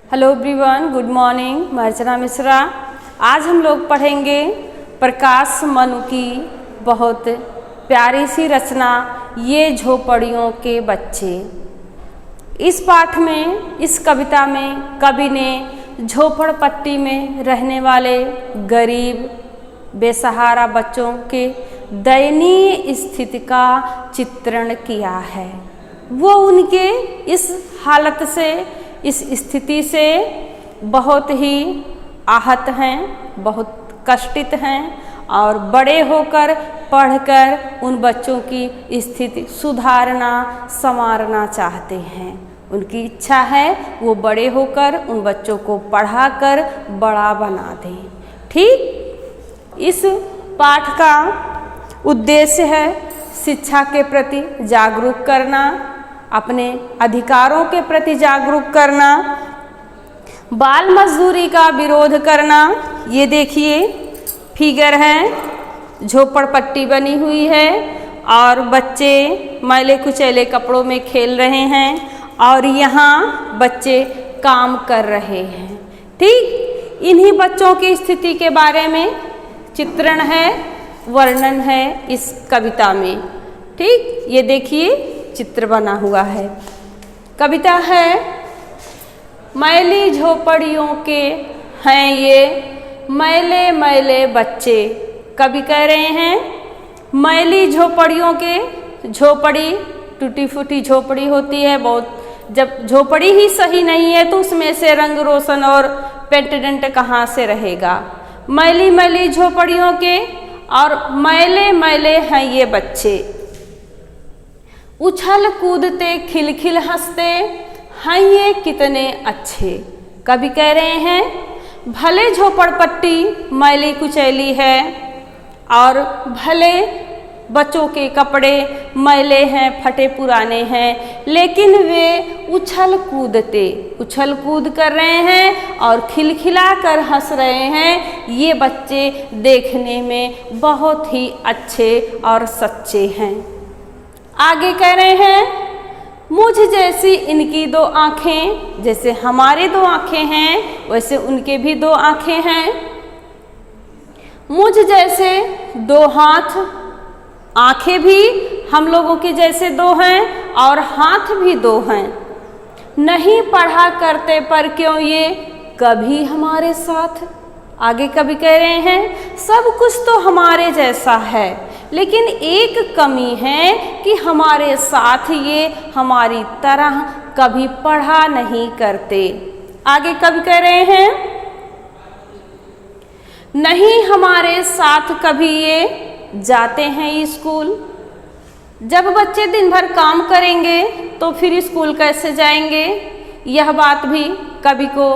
Hello everyone, good morning. मैं अर्चना मिश्रा। आज हम लोग पढ़ेंगे प्रकाश मनु की बहुत प्यारी सी रचना ये झोपड़ियों के बच्चे। इस पाठ में, इस कविता में कवि ने झोपड़पट्टी में रहने वाले गरीब बेसहारा बच्चों के दयनीय स्थिति का चित्रण किया है। वो उनके इस हालत से, इस स्थिति से बहुत ही आहत हैं, बहुत कष्टित हैं और बड़े होकर पढ़कर उन बच्चों की स्थिति सुधारना, संवारना चाहते हैं। उनकी इच्छा है वो बड़े होकर उन बच्चों को पढ़ाकर बड़ा बना दें। ठीक, इस पाठ का उद्देश्य है शिक्षा के प्रति जागरूक करना, अपने अधिकारों के प्रति जागरूक करना, बाल मजदूरी का विरोध करना। ये देखिए फिगर है, झोपड़पट्टी बनी हुई है और बच्चे मैले कुचैले कपड़ों में खेल रहे हैं और यहाँ बच्चे काम कर रहे हैं। ठीक, इन्हीं बच्चों की स्थिति के बारे में चित्रण है, वर्णन है इस कविता में। ठीक, ये देखिए चित्र बना हुआ है। कविता है मैली झोपड़ियों के हैं ये मैले मैले बच्चे। कवि कह रहे हैं मैली झोपड़ियों के, झोपड़ी टूटी फूटी झोपड़ी होती है बहुत, जब झोपड़ी ही सही नहीं है तो उसमें से रंग रोशन और पेंट डेंट कहाँ से रहेगा। मैली मैली झोपड़ियों के और मैले मैले हैं ये बच्चे, उछल कूदते खिलखिल हंसते हैं ये कितने अच्छे। कवि कह रहे हैं भले झोपड़पट्टी मैली कुचैली है और भले बच्चों के कपड़े मैले हैं, फटे पुराने हैं, लेकिन वे उछल कूद कर रहे हैं और खिलखिला कर हंस रहे हैं। ये बच्चे देखने में बहुत ही अच्छे और सच्चे हैं। आगे कह रहे हैं मुझ जैसी इनकी दो आँखें, जैसे हमारे दो आँखें हैं वैसे उनके भी दो आँखें हैं। मुझ जैसे दो हाथ, आँखें भी हम लोगों के जैसे दो हैं और हाथ भी दो हैं। नहीं पढ़ा करते पर क्यों ये कभी हमारे साथ। आगे कवि कह रहे हैं सब कुछ तो हमारे जैसा है, लेकिन एक कमी है कि हमारे साथ ये हमारी तरह कभी पढ़ा नहीं करते। आगे कवि कह रहे हैं नहीं हमारे साथ कभी ये जाते हैं स्कूल। जब बच्चे दिन भर काम करेंगे तो फिर स्कूल कैसे जाएंगे। यह बात भी कवि को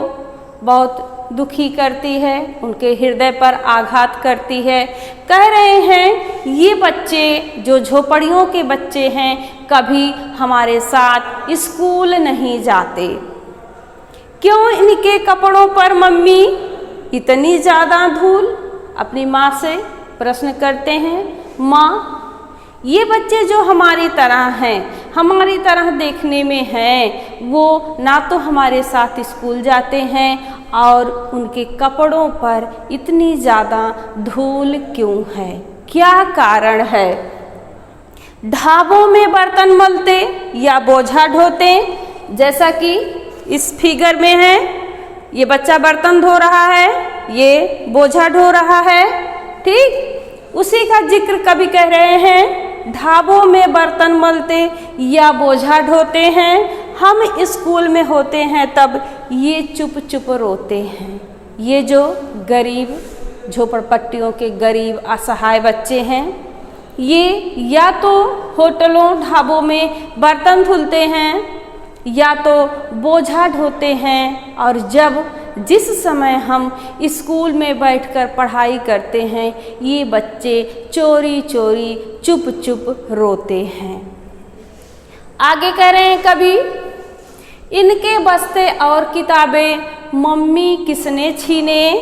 बहुत दुखी करती है, उनके हृदय पर आघात करती है। कह रहे हैं ये बच्चे जो झोपड़ियों के बच्चे हैं कभी हमारे साथ स्कूल नहीं जाते। क्यों इनके कपड़ों पर मम्मी इतनी ज़्यादा धूल। अपनी माँ से प्रश्न करते हैं माँ, ये बच्चे जो हमारी तरह हैं, हमारी तरह देखने में हैं, वो ना तो हमारे साथ स्कूल जाते हैं और उनके कपड़ों पर इतनी ज़्यादा धूल क्यों है, क्या कारण है। ढाबों में बर्तन मलते या बोझा ढोते, जैसा कि इस फिगर में है, ये बच्चा बर्तन धो रहा है, ये बोझा ढो रहा है। ठीक, उसी का जिक्र कवि कह रहे हैं ढाबों में बर्तन मलते या बोझा ढोते हैं, हम स्कूल में होते हैं तब ये चुप चुप रोते हैं। ये जो गरीब झोपड़पट्टियों के गरीब असहाय बच्चे हैं, ये या तो होटलों ढाबों में बर्तन धुलते हैं या तो बोझा ढोते हैं, और जिस समय हम स्कूल में बैठकर पढ़ाई करते हैं ये बच्चे चोरी चोरी चुप चुप रोते हैं। आगे कह रहे हैं कभी इनके बस्ते और किताबें मम्मी किसने छीने,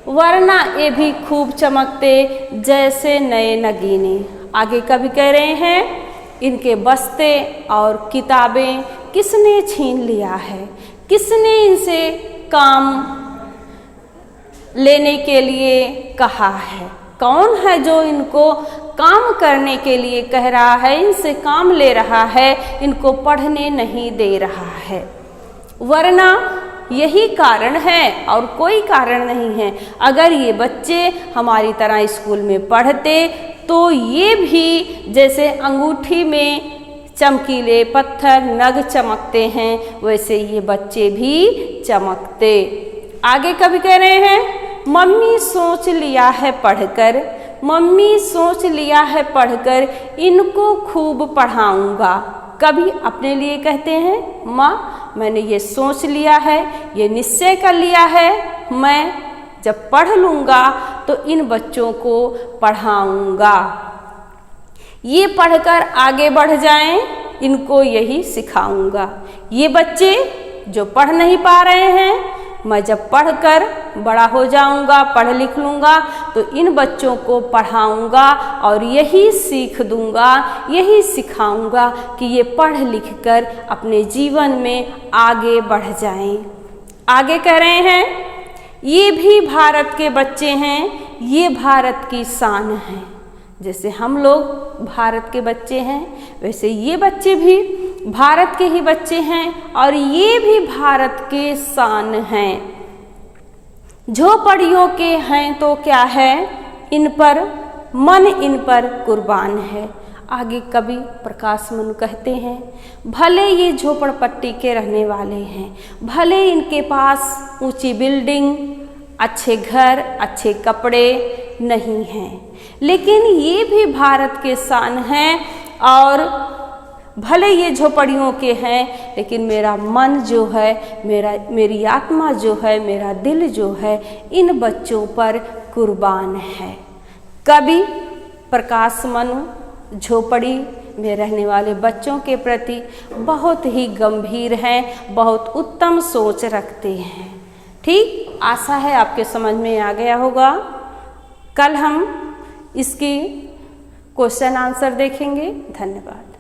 वरना ये भी खूब चमकते जैसे नए नगीने। आगे कभी कह रहे हैं इनके बस्ते और किताबें किसने छीन लिया है, किसने इनसे काम लेने के लिए कहा है? कौन है जो इनको काम करने के लिए कह रहा है, इनसे काम ले रहा है, इनको पढ़ने नहीं दे रहा है? वरना यही कारण है और कोई कारण नहीं है। अगर ये बच्चे हमारी तरह स्कूल में पढ़ते तो ये भी जैसे अंगूठी में चमकीले पत्थर नग चमकते हैं, वैसे ये बच्चे भी चमकते। आगे कभी कह रहे हैं, मम्मी सोच लिया है पढ़कर, मम्मी सोच लिया है पढ़कर, इनको खूब पढ़ाऊंगा। कभी अपने लिए कहते हैं, माँ मैंने ये सोच लिया है, ये निश्चय कर लिया है, मैं जब पढ़ लूँगा तो इन बच्चों को पढ़ाऊँगा, ये पढ़कर आगे बढ़ जाएं, इनको यही सिखाऊँगा। ये बच्चे जो पढ़ नहीं पा रहे हैं, मैं जब पढ़कर बड़ा हो जाऊंगा, पढ़ लिख लूँगा तो इन बच्चों को पढ़ाऊंगा और यही सीख दूंगा, यही सिखाऊंगा कि ये पढ़ लिख कर अपने जीवन में आगे बढ़ जाएं। आगे कह रहे हैं, ये भी भारत के बच्चे हैं, ये भारत की शान है। जैसे हम लोग भारत के बच्चे हैं, वैसे ये बच्चे भी भारत के ही बच्चे हैं और ये भी भारत के शान हैं। झोपड़ियों के हैं तो क्या है, इन पर मन इन पर कुर्बान है। आगे कवि प्रकाश मनु कहते हैं, भले ये झोपड़पट्टी के रहने वाले हैं, भले इनके पास ऊंची बिल्डिंग, अच्छे घर, अच्छे कपड़े नहीं हैं, लेकिन ये भी भारत के शान हैं। और भले ये झोपड़ियों के हैं, लेकिन मेरा मन जो है, मेरी आत्मा जो है, मेरा दिल जो है, इन बच्चों पर कुर्बान है। कवि प्रकाश मनु झोपड़ी में रहने वाले बच्चों के प्रति बहुत ही गंभीर हैं, बहुत उत्तम सोच रखते हैं। ठीक, आशा है आपके समझ में आ गया होगा। कल हम इसकी क्वेश्चन आंसर देखेंगे। धन्यवाद।